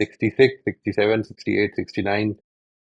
66 67 68 69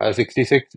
66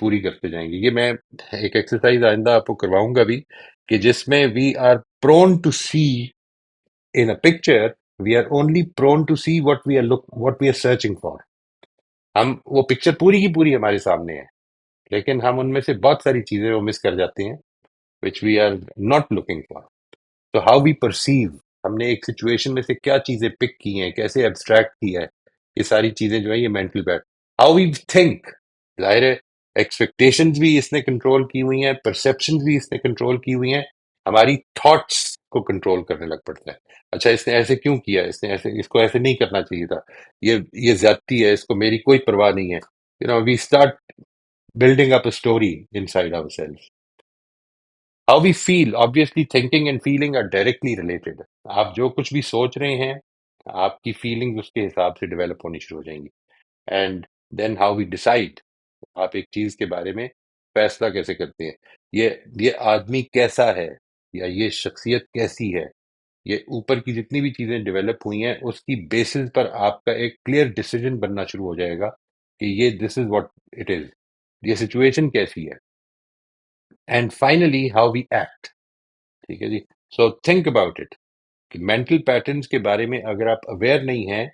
پوری کرتے جائیں گے. یہ میں ایک ایکسرسائز آئندہ آپ کو کرواؤں گا بھی کہ جس میں we are prone to see in a picture, we are only prone to see what we are searching for. ہم وہ پکچر پوری کی پوری ہمارے سامنے ہے, لیکن ہم ان میں سے بہت ساری چیزیں وہ مس کر جاتے ہیں which we are not looking for. تو ہاؤ وی پرسیو, ہم نے ایک سچویشن میں سے کیا چیزیں پک کی ہیں, کیسے ایبسٹریکٹ کیا ہے, یہ ساری چیزیں جو ہیں یہ mental beat. How we think, ظاہر ہے ایکسپیکٹیشنز بھی اس نے کنٹرول کی ہوئی ہیں, پرسیپشنز بھی اس نے کنٹرول کی ہوئی ہیں, ہماری تھاٹس کو کنٹرول کرنے لگ پڑتا ہے. اچھا اس نے ایسے کیوں کیا, اس نے ایسے, اس کو ایسے نہیں کرنا چاہیے تھا, یہ زیادتی ہے, اس کو میری کوئی پرواہ نہیں ہے. We start building up a story inside ourselves. How we feel, obviously thinking and feeling are directly related. آپ جو کچھ بھی سوچ رہے ہیں آپ کی فیلنگ اس کے حساب سے ڈیولپ ہونی شروع ہو جائیں گی. And then how we decide, آپ ایک چیز کے بارے میں فیصلہ کیسے کرتے ہیں, یہ آدمی کیسا ہے یا یہ شخصیت کیسی ہے, یہ اوپر کی جتنی بھی چیزیں ڈیولپ ہوئی ہیں اس کی بیسس پر آپ کا ایک کلیئر ڈیسیجن بننا شروع ہو جائے گا کہ یہ دس از واٹ اٹ از, یہ سچویشن کیسی ہے. And finally how we act. ٹھیک ہے جی. سو تھنک اباؤٹ اٹ کہ مینٹل پیٹرنس کے بارے میں اگر آپ اویئر نہیں ہیں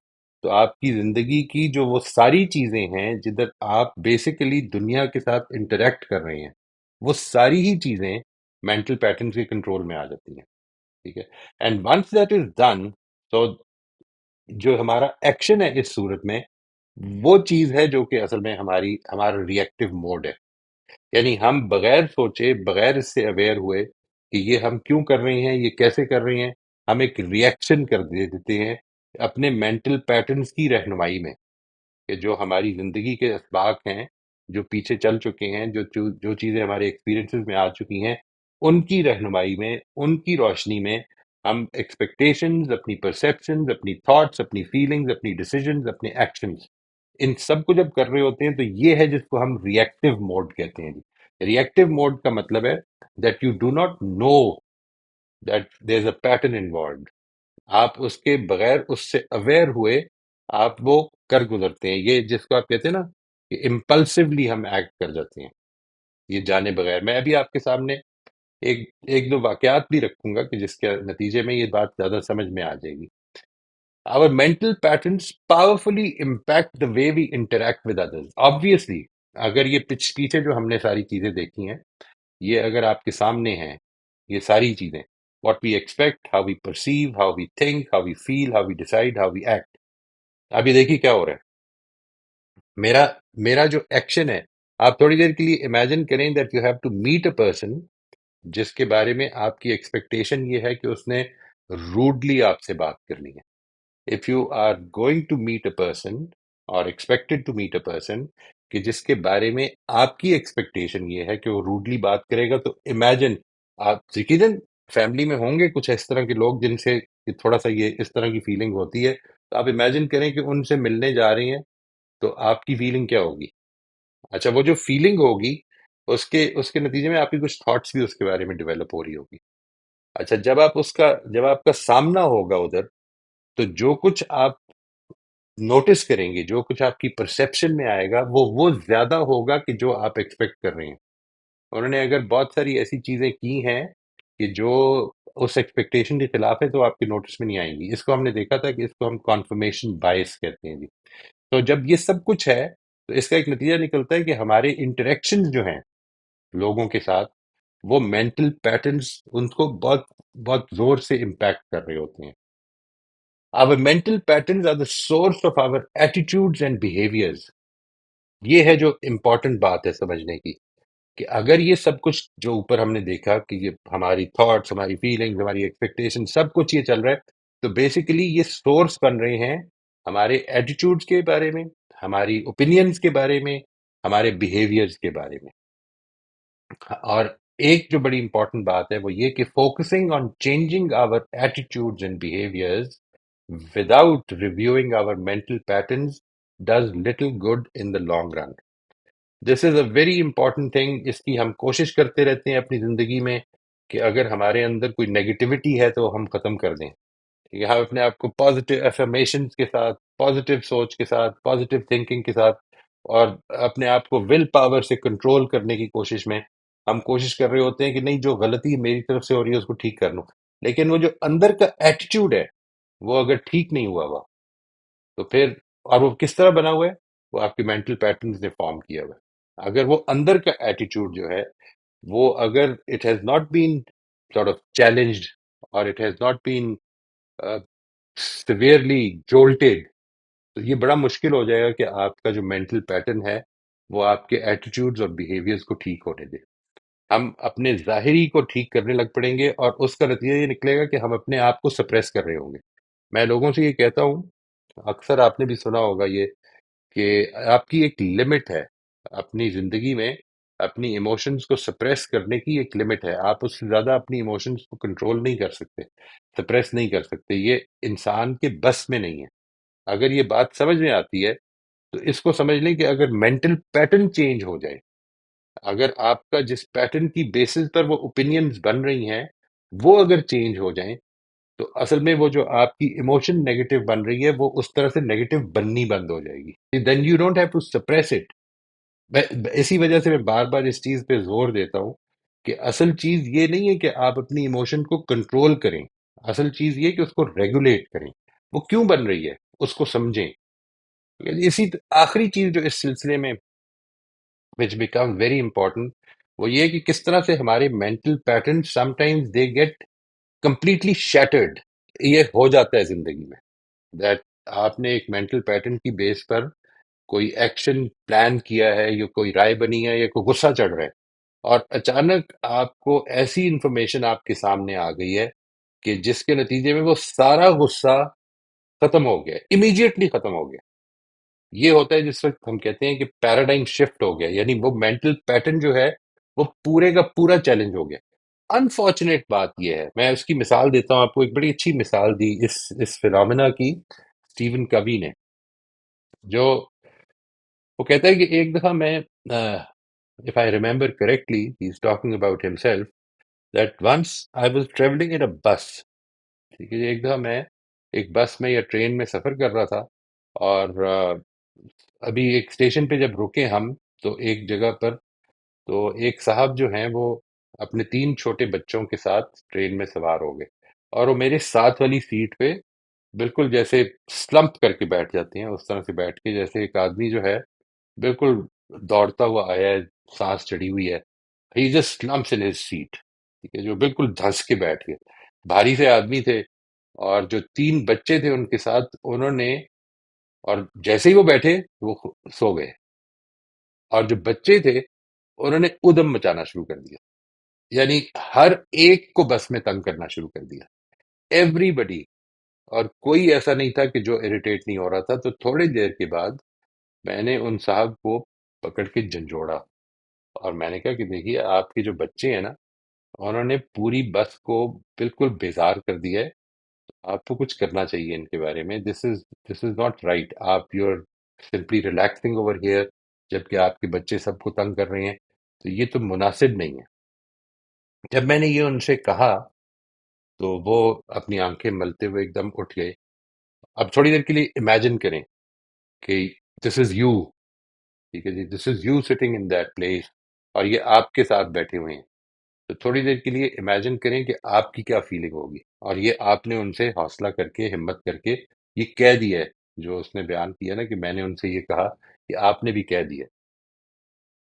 تو آپ کی زندگی کی جو وہ ساری چیزیں ہیں جدھر آپ بیسیکلی دنیا کے ساتھ انٹریکٹ کر رہے ہیں, وہ ساری ہی چیزیں مینٹل پیٹرنس کے کنٹرول میں آ جاتی ہیں. ٹھیک ہے. And once that is done, تو جو ہمارا ایکشن ہے اس صورت میں وہ چیز ہے جو کہ اصل میں ہمارا ریئیکٹو موڈ ہے. یعنی ہم بغیر سوچے, بغیر اس سے اویئر ہوئے کہ یہ ہم کیوں کر رہے ہیں, یہ کیسے کر رہے ہیں, ہم ایک ریئیکشن کر دیتے ہیں اپنے مینٹل پیٹرنز کی رہنمائی میں, کہ جو ہماری زندگی کے اسباق ہیں, جو پیچھے چل چکے ہیں, جو چیزیں ہمارے ایکسپیرینسز میں آ چکی ہیں, ان کی رہنمائی میں, ان کی روشنی میں ہم ایکسپیکٹیشنز, اپنی پرسیپشنز, اپنی تھاٹس, اپنی فیلنگز, اپنی ڈیسیژنز, اپنے ایکشنز, ان سب کو جب کر رہے ہوتے ہیں تو یہ ہے جس کو ہم ریئیکٹو موڈ کہتے ہیں. ریئیکٹو موڈ کا مطلب ہے that you do not know that there is a pattern involved. آپ اس کے بغیر اس سے اویئر ہوئے آپ وہ کر گزرتے ہیں. یہ جس کو آپ کہتے ہیں نا کہ امپلسولی ہم ایکٹ کر جاتے ہیں, یہ جانے بغیر. میں ابھی آپ کے سامنے ایک دو واقعات بھی رکھوں گا کہ جس کے نتیجے میں یہ بات زیادہ سمجھ میں آ جائے گی. Our mental patterns powerfully impact the way we interact with others. Obviously, اگر یہ پیچھے جو ہم نے ساری چیزیں دیکھی ہیں, یہ اگر آپ کے سامنے ہیں, یہ ساری چیزیں, what we expect, how we perceive, how we think, how we feel, how we decide, how we act. اب یہ دیکھیے کیا ہو رہا ہے. میرا جو ایکشن ہے, آپ تھوڑی دیر کے لیے امیجن کریں that you have to meet a person جس کے بارے میں آپ کی ایکسپیکٹیشن یہ ہے کہ اس نے روڈلی آپ سے بات کرنی ہے. If you are going to meet a person or expected to meet a person کہ جس کے بارے میں آپ کی ایکسپیکٹیشن یہ ہے کہ وہ روڈلی بات کرے گا, تو امیجن آپ یقیناً فیملی میں ہوں گے کچھ اس طرح کے لوگ جن سے تھوڑا سا یہ اس طرح کی فیلنگ ہوتی ہے, تو آپ امیجن کریں کہ ان سے ملنے جا رہے ہیں تو آپ کی فیلنگ کیا ہوگی. اچھا وہ جو فیلنگ ہوگی اس کے نتیجے میں آپ کی کچھ تھاٹس بھی اس کے بارے میں ڈیولپ ہو رہی ہوگی. اچھا جب آپ کا سامنا ہوگا ادھر, تو جو کچھ آپ نوٹس کریں گے, جو کچھ آپ کی پرسیپشن میں آئے گا وہ زیادہ ہوگا کہ جو آپ ایکسپیکٹ کر رہے ہیں. انہوں نے اگر بہت ساری ایسی چیزیں کی ہیں کہ جو اس ایکسپیکٹیشن کے خلاف ہے تو آپ کے نوٹس میں نہیں آئیں گی. اس کو ہم نے دیکھا تھا کہ اس کو ہم کانفرمیشن بائس کہتے ہیں جی. تو جب یہ سب کچھ ہے تو اس کا ایک نتیجہ نکلتا ہے کہ ہمارے انٹریکشن جو ہیں لوگوں کے ساتھ, وہ مینٹل پیٹرنز ان کو بہت بہت زور سے امپیکٹ کر رہے ہوتے ہیں. Our mental patterns are the source of our attitudes and behaviors. یہ ہے جو امپورٹنٹ بات ہے سمجھنے کی, کہ اگر یہ سب کچھ جو اوپر ہم نے دیکھا کہ یہ ہماری تھاٹس, ہماری فیلنگز, ہماری ایکسپیکٹیشن, سب کچھ یہ چل رہا ہے, تو بیسیکلی یہ سورس بن رہے ہیں ہمارے ایٹیٹیوڈس کے بارے میں, ہماری اوپینینز کے بارے میں, ہمارے بیہیویئرز کے بارے میں. اور ایک جو بڑی امپورٹنٹ بات ہے وہ یہ کہ focusing on changing our attitudes and behaviours without reviewing our mental patterns does little good in the long run. This is a very important thing. اس کی ہم کوشش کرتے رہتے ہیں اپنی زندگی میں کہ اگر ہمارے اندر کوئی نیگیٹیوٹی ہے تو ہم ختم کر دیں. ہم اپنے آپ کو پازیٹیو افرمیشنز کے ساتھ, پازیٹیو سوچ کے ساتھ, پازیٹیو تھنکنگ کے ساتھ اور اپنے آپ کو ول پاور سے کنٹرول کرنے کی کوشش میں ہم کوشش کر رہے ہوتے ہیں کہ نہیں، جو غلطی میری طرف سے ہو رہی ہے اس کو ٹھیک کر لوں. لیکن وہ جو اندر کا ایٹیٹیوڈ ہے، وہ اگر ٹھیک نہیں ہوا تو پھر، اور وہ کس طرح بنا ہوا ہے، وہ آپ کے مینٹل پیٹرنز نے فارم کیا ہوا ہے. اگر وہ اندر کا ایٹیٹیوڈ جو ہے، وہ اگر it has not been sort of challenged اور it has not been severely jolted, تو یہ بڑا مشکل ہو جائے گا کہ آپ کا جو مینٹل پیٹرن ہے وہ آپ کے ایٹیٹیوڈز اور بیہیویئرز کو ٹھیک ہونے دے. ہم اپنے ظاہری کو ٹھیک کرنے لگ پڑیں گے، اور اس کا نتیجہ یہ نکلے گا کہ ہم اپنے آپ کو سپریس کر رہے ہوں گے. میں لوگوں سے یہ کہتا ہوں، اکثر آپ نے بھی سنا ہوگا یہ، کہ آپ کی ایک لمٹ ہے اپنی زندگی میں. اپنی ایموشنز کو سپریس کرنے کی ایک لمٹ ہے. آپ اس سے زیادہ اپنی ایموشنز کو کنٹرول نہیں کر سکتے، سپریس نہیں کر سکتے. یہ انسان کے بس میں نہیں ہے. اگر یہ بات سمجھ میں آتی ہے تو اس کو سمجھ لیں کہ اگر مینٹل پیٹرن چینج ہو جائے، اگر آپ کا جس پیٹرن کی بیسس پر وہ اوپینینز بن رہی ہیں وہ اگر چینج ہو جائیں، تو اصل میں وہ جو آپ کی ایموشن نیگیٹو بن رہی ہے وہ اس طرح سے نیگیٹو بننی بند ہو جائے گی. Then you don't have to suppress it. اسی وجہ سے میں بار بار اس چیز پہ زور دیتا ہوں کہ اصل چیز یہ نہیں ہے کہ آپ اپنی ایموشن کو کنٹرول کریں. اصل چیز یہ کہ اس کو ریگولیٹ کریں. وہ کیوں بن رہی ہے اس کو سمجھیں. آخری چیز جو اس سلسلے میں which become very important، وہ یہ کہ کس طرح سے ہمارے mental pattern sometimes they get completely shattered. یہ ہو جاتا ہے زندگی میں، that آپ نے ایک مینٹل پیٹرن کی بیس پر کوئی ایکشن پلان کیا ہے، یا کوئی رائے بنی ہے، یا کوئی غصہ چڑھ رہا ہے، اور اچانک آپ کو ایسی انفارمیشن آپ کے سامنے آ گئی ہے کہ جس کے نتیجے میں وہ سارا غصہ ختم ہو گیا، امیڈیٹلی ختم ہو گیا. یہ ہوتا ہے جس وقت ہم کہتے ہیں کہ پیراڈائم شفٹ ہو گیا، یعنی وہ مینٹل پیٹرن جو ہے وہ پورے کا پورا چیلنج ہو گیا. انفارچونیٹ بات یہ ہے، میں اس کی مثال دیتا ہوں آپ کو. ایک بڑی اچھی مثال دی اس فینومینا کی اسٹیون کوی نے. جو وہ کہتا ہے کہ ایک دفعہ میں if I remember correctly, he's talking about himself, that once I was traveling in a bus. ٹھیک ہے جی، ایک دفعہ میں ایک بس میں یا ٹرین میں سفر کر رہا تھا، اور ابھی ایک اسٹیشن پہ جب رکے ہم، تو ایک جگہ پر تو ایک صاحب جو ہیں وہ اپنے 3 چھوٹے بچوں کے ساتھ ٹرین میں سوار ہو گئے، اور وہ میرے ساتھ والی سیٹ پہ بالکل جیسے سلمپ کر کے بیٹھ جاتے ہیں اس طرح سے بیٹھ کے، جیسے ایک آدمی جو ہے بالکل دوڑتا ہوا آیا ہے، سانس چڑھی ہوئی ہے. He just lumps in his seat. ٹھیک ہے، جو بالکل دھنس کے بیٹھ گئے. بھاری سے آدمی تھے، اور جو 3 بچے تھے ان کے ساتھ، انہوں نے، اور جیسے ہی وہ بیٹھے وہ سو گئے. اور جو بچے تھے انہوں نے ادم مچانا شروع کر دیا، یعنی ہر ایک کو بس میں تنگ کرنا شروع کر دیا، ایوری بڈی. اور کوئی ایسا نہیں تھا کہ جو اریٹیٹ نہیں ہو رہا تھا. تو تھوڑی دیر کے بعد میں نے ان صاحب کو پکڑ کے جھنجھوڑا، اور میں نے کہا کہ دیکھیے، آپ کے جو بچے ہیں نا، انہوں نے پوری بس کو بالکل بیزار کر دیا ہے. آپ کو کچھ کرنا چاہیے ان کے بارے میں. This is not right. آپ you are simply relaxing over here, جبکہ آپ کے بچے سب کو تنگ کر رہے ہیں. تو یہ تو مناسب نہیں ہے. جب میں نے یہ ان سے کہا تو وہ اپنی آنکھیں ملتے ہوئے ایک دم اٹھ گئے. اب تھوڑی دیر کے لیے امیجن کریں کہ دس از یو. ٹھیک ہے جی، this is you sitting in that place, اور یہ آپ کے ساتھ بیٹھے ہوئے ہیں. تو تھوڑی دیر کے لیے امیجن کریں کہ آپ کی کیا فیلنگ ہوگی. اور یہ آپ نے ان سے حوصلہ کر کے، ہمت کر کے یہ کہہ دیا ہے، جو اس نے بیان کیا نا کہ میں نے ان سے یہ کہا، کہ آپ نے بھی کہہ دیا.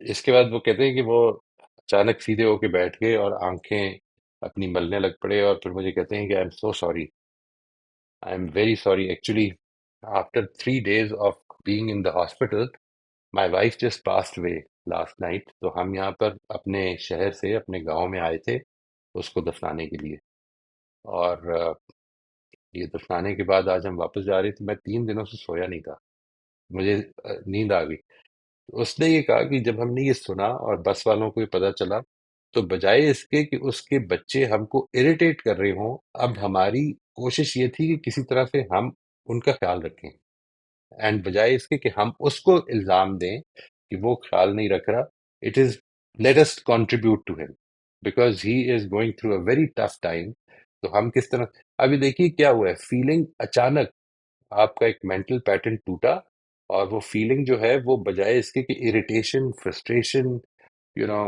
اس کے بعد وہ کہتے ہیں کہ وہ اچانک سیدھے ہو کے بیٹھ گئے اور آنکھیں اپنی ملنے لگ پڑے، اور پھر مجھے کہتے ہیں کہ I am so sorry, I am very sorry. Actually after 3 days of being in the hospital, my wife just passed away last night. تو ہم یہاں پر اپنے شہر سے اپنے گاؤں میں آئے تھے اس کو دفنانے کے لیے. اور یہ دفنانے کے بعد آج ہم واپس جا رہے تھے. میں 3 دنوں سے سویا نہیں تھا، مجھے نیند آ گئی. اس نے یہ کہا کہ جب ہم نے یہ سنا اور بس والوں کو یہ پتا چلا، تو بجائے اس کے کہ اس کے بچے ہم کو اریٹیٹ کر رہے ہوں، اب ہماری کوشش یہ تھی کہ کسی طرح سے ہم ان کا خیال رکھیں. اینڈ بجائے اس کے کہ ہم اس کو الزام دیں کہ وہ خیال نہیں رکھ رہا، it is let us contribute to him because he is going through a very tough time. تو ہم کس طرح، ابھی دیکھیے کیا ہوا ہے. فیلنگ اچانک آپ کا ایک مینٹل پیٹرن ٹوٹا، اور وہ فیلنگ جو ہے وہ بجائے اس کے کہ irritation, frustration, you know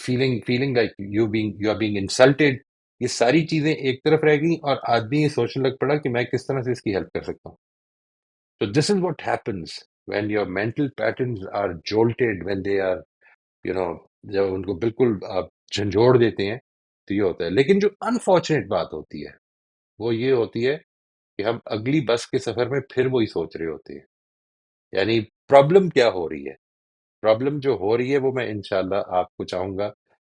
feeling like you are being insulted, یہ ساری چیزیں ایک طرف رہ گئیں اور آدمی یہ سوچنے لگ پڑا کہ میں کس طرح سے اس کی ہیلپ کر سکتا ہوں. So this is what happens when your mental patterns are jolted, when they are, you know, جب ان کو بالکل آپ جھنجھوڑ دیتے ہیں تو یہ ہوتا ہے. لیکن جو انفارچونیٹ بات ہوتی ہے وہ یہ ہوتی ہے کہ ہم اگلی بس کے سفر میں پھر وہی سوچ رہے ہوتے ہیں. یعنی پرابلم کیا ہو رہی ہے؟ پرابلم جو ہو رہی ہے وہ میں انشاءاللہ آپ کو چاہوں گا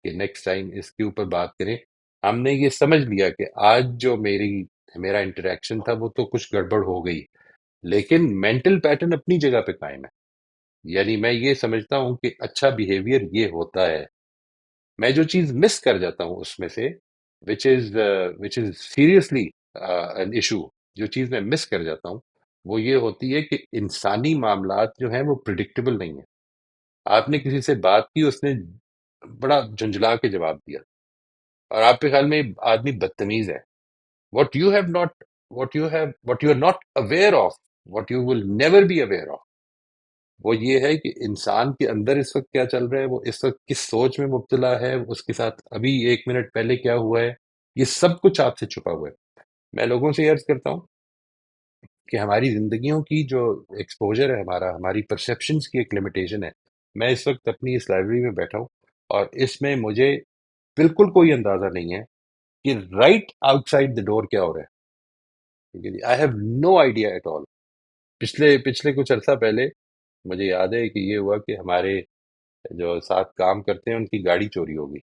کہ نیکسٹ ٹائم اس کے اوپر بات کریں. ہم نے یہ سمجھ لیا کہ آج جو میرا انٹریکشن تھا وہ تو کچھ گڑبڑ ہو گئی، لیکن مینٹل پیٹرن اپنی جگہ پہ قائم ہے. یعنی میں یہ سمجھتا ہوں کہ اچھا بیہیویئر یہ ہوتا ہے. میں جو چیز مس کر جاتا ہوں اس میں سے وچ از سیریسلی این ایشو، جو چیز میں مس کر جاتا ہوں وہ یہ ہوتی ہے کہ انسانی معاملات جو ہیں وہ پریڈکٹیبل نہیں ہیں. آپ نے کسی سے بات کی، اس نے بڑا جھنجھلا کے جواب دیا اور آپ کے خیال میں آدمی بدتمیز ہے. What you have not what you are not aware of, what you will never be aware of, وہ یہ ہے کہ انسان کے اندر اس وقت کیا چل رہا ہے، وہ اس وقت کس سوچ میں مبتلا ہے، اس کے ساتھ ابھی 1 منٹ پہلے کیا ہوا ہے، یہ سب کچھ آپ سے چھپا ہوا ہے. میں لوگوں سے عرض کرتا ہوں کہ ہماری زندگیوں کی جو ایکسپوجر ہے، ہماری پرسیپشنز کی ایک لمیٹیشن ہے. میں اس وقت اپنی اس لائبریری میں بیٹھا ہوں اور اس میں مجھے بالکل کوئی اندازہ نہیں ہے کہ رائٹ آؤٹ سائڈ دا ڈور کیا ہو رہا ہے. ٹھیک ہے جی، I have no idea at all. پچھلے کچھ عرصہ پہلے مجھے یاد ہے کہ یہ ہوا کہ ہمارے جو ساتھ کام کرتے ہیں ان کی گاڑی چوری ہو گئی،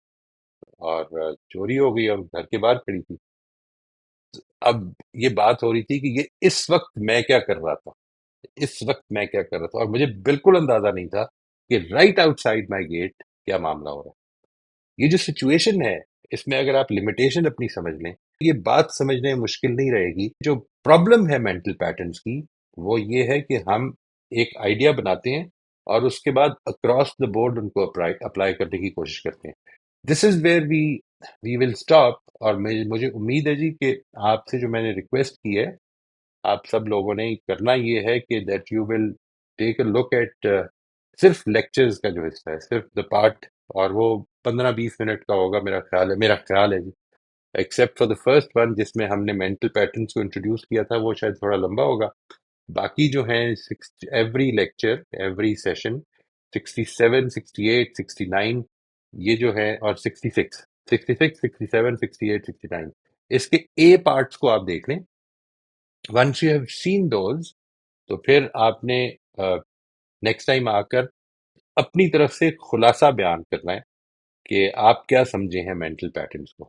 اور چوری ہو گئی اور گھر کے باہر کھڑی تھی. اب یہ بات ہو رہی تھی کہ یہ اس وقت میں کیا کر رہا تھا، اس وقت میں کیا کر رہا تھا، اور مجھے بالکل اندازہ نہیں تھا کہ رائٹ آؤٹ سائڈ مائی گیٹ کیا معاملہ ہو رہا ہے. یہ جو سچویشن ہے اس میں اگر آپ لمیٹیشن اپنی سمجھ لیں، یہ بات سمجھنے میں مشکل نہیں رہے گی. جو پرابلم ہے مینٹل پیٹرنز کی وہ یہ ہے کہ ہم ایک آئیڈیا بناتے ہیں اور اس کے بعد اکراس دا بورڈ ان کو اپلائی کرنے کی کوشش کرتے ہیں. This is where we will stop. اور مجھے امید ہے جی کہ آپ سے جو میں نے ریکویسٹ کی ہے، آپ سب لوگوں نے کرنا یہ ہے کہ that you will take a look at صرف لیکچرز کا جو حصہ ہے، صرف دا پارٹ، اور وہ 15-20 منٹ کا ہوگا میرا خیال ہے جی. Except for the first one جس میں ہم نے مینٹل پیٹرنس کو انٹروڈیوس کیا تھا، وہ شاید تھوڑا لمبا ہوگا. باقی جو ہیں ایوری لیکچر، ایوری سیشن 67 68 69، یہ جو ہے، اور 66 66 67 68 69، اس کے اے پارٹس کو آپ دیکھ لیں. Once you have seen those تو پھر آپ نے نیکسٹ ٹائم آ کر اپنی طرف سے خلاصہ بیان کرنا ہے کہ آپ کیا سمجھے ہیں مینٹل پیٹرنس کو.